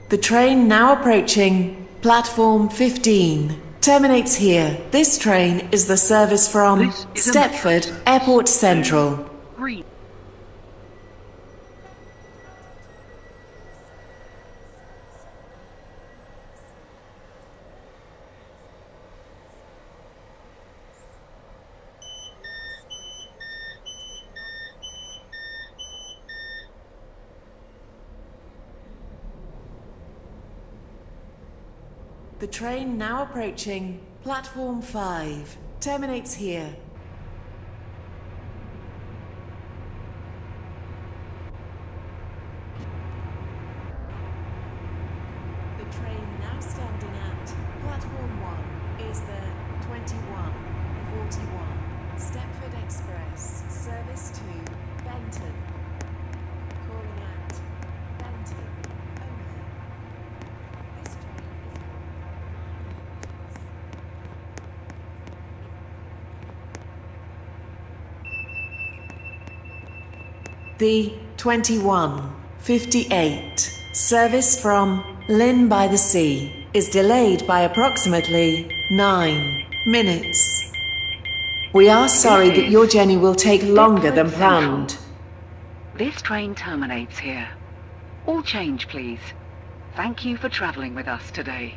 The train now approaching platform 15 terminates here. This train is the service from Stepford Airport Central. Green. The train now approaching platform 5 terminates here. The train now standing at platform 1 is the 2141 Stepford Express service to Benton. Calling at Benton only. This train is the 2158 service from Lynn by the Sea is delayed by approximately 9 minutes. We are sorry that your journey will take longer than planned. This train terminates here. All change, please. Thank you for travelling with us today.